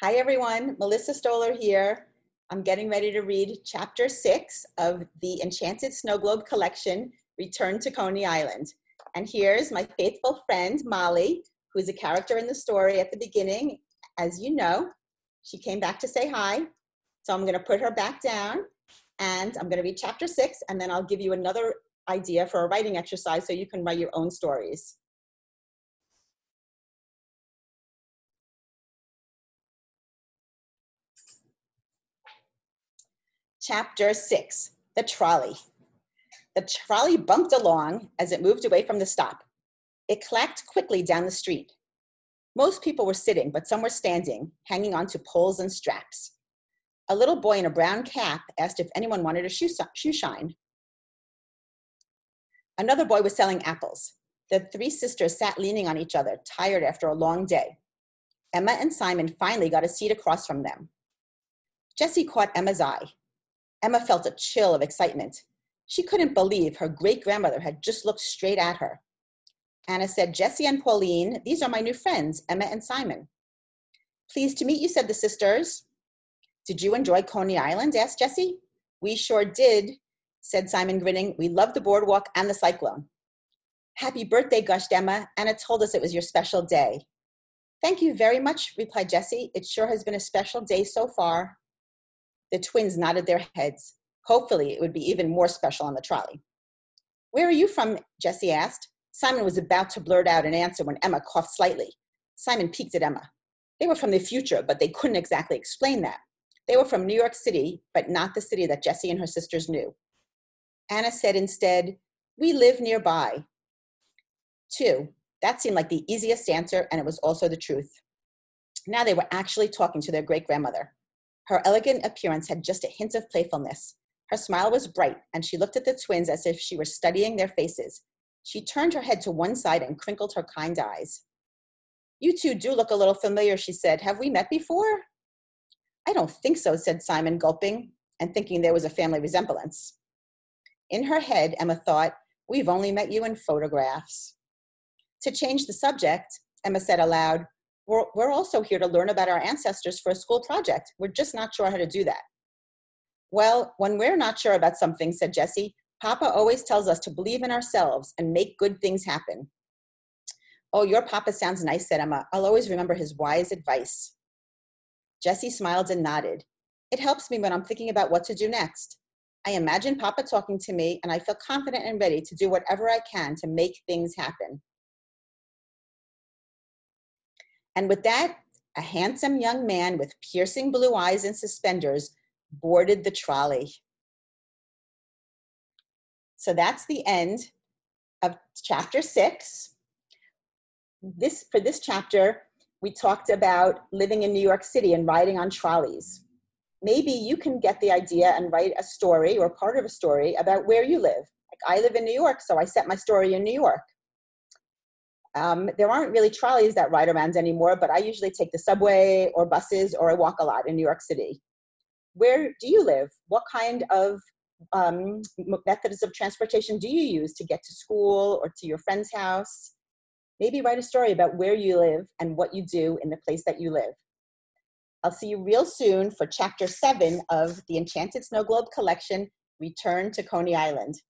Hi everyone, Melissa Stoller here. I'm getting ready to read chapter 6 of the Enchanted Snow Globe collection, Return to Coney Island. And here's my faithful friend, Molly, who is a character in the story at the beginning. As you know, she came back to say hi. So I'm gonna put her back down and I'm gonna read chapter 6 and then I'll give you another idea for a writing exercise so you can write your own stories. Chapter 6, the trolley. The trolley bumped along as it moved away from the stop. It clacked quickly down the street. Most people were sitting, but some were standing, hanging onto poles and straps. A little boy in a brown cap asked if anyone wanted a shoe shine. Another boy was selling apples. The three sisters sat leaning on each other, tired after a long day. Emma and Simon finally got a seat across from them. Jessie caught Emma's eye. Emma felt a chill of excitement. She couldn't believe her great-grandmother had just looked straight at her. Anna said, "Jessie and Pauline, these are my new friends, Emma and Simon." "Pleased to meet you," said the sisters. "Did you enjoy Coney Island?" asked Jessie. "We sure did," said Simon, grinning. "We loved the boardwalk and the Cyclone." "Happy birthday," gushed Emma. "Anna told us it was your special day." "Thank you very much," replied Jessie. "It sure has been a special day so far." The twins nodded their heads. Hopefully, it would be even more special on the trolley. "Where are you from?" Jessie asked. Simon was about to blurt out an answer when Emma coughed slightly. Simon peeked at Emma. They were from the future, but they couldn't exactly explain that. They were from New York City, but not the city that Jessie and her sisters knew. Anna said instead, "We live nearby." Two. That seemed like the easiest answer, and it was also the truth. Now they were actually talking to their great-grandmother. Her elegant appearance had just a hint of playfulness. Her smile was bright, and she looked at the twins as if she were studying their faces. She turned her head to one side and crinkled her kind eyes. "You two do look a little familiar," she said. "Have we met before?" "I don't think so," said Simon, gulping, and thinking there was a family resemblance. In her head, Emma thought, "We've only met you in photographs." To change the subject, Emma said aloud, We're also here to learn about our ancestors for a school project. We're just not sure how to do that." "Well, when we're not sure about something," said Jessie, "Papa always tells us to believe in ourselves and make good things happen." "Oh, your Papa sounds nice," said Emma. "I'll always remember his wise advice." Jessie smiled and nodded. "It helps me when I'm thinking about what to do next. I imagine Papa talking to me, and I feel confident and ready to do whatever I can to make things happen." And with that, a handsome young man with piercing blue eyes and suspenders boarded the trolley. So that's the end of chapter 6. For this chapter, we talked about living in New York City and riding on trolleys. Maybe you can get the idea and write a story or part of a story about where you live. Like, I live in New York, so I set my story in New York. There aren't really trolleys that ride around anymore, but I usually take the subway or buses, or I walk a lot in New York City. Where do you live? What kind of methods of transportation do you use to get to school or to your friend's house? Maybe write a story about where you live and what you do in the place that you live. I'll see you real soon for chapter 7 of the Enchanted Snow Globe collection, Return to Coney Island.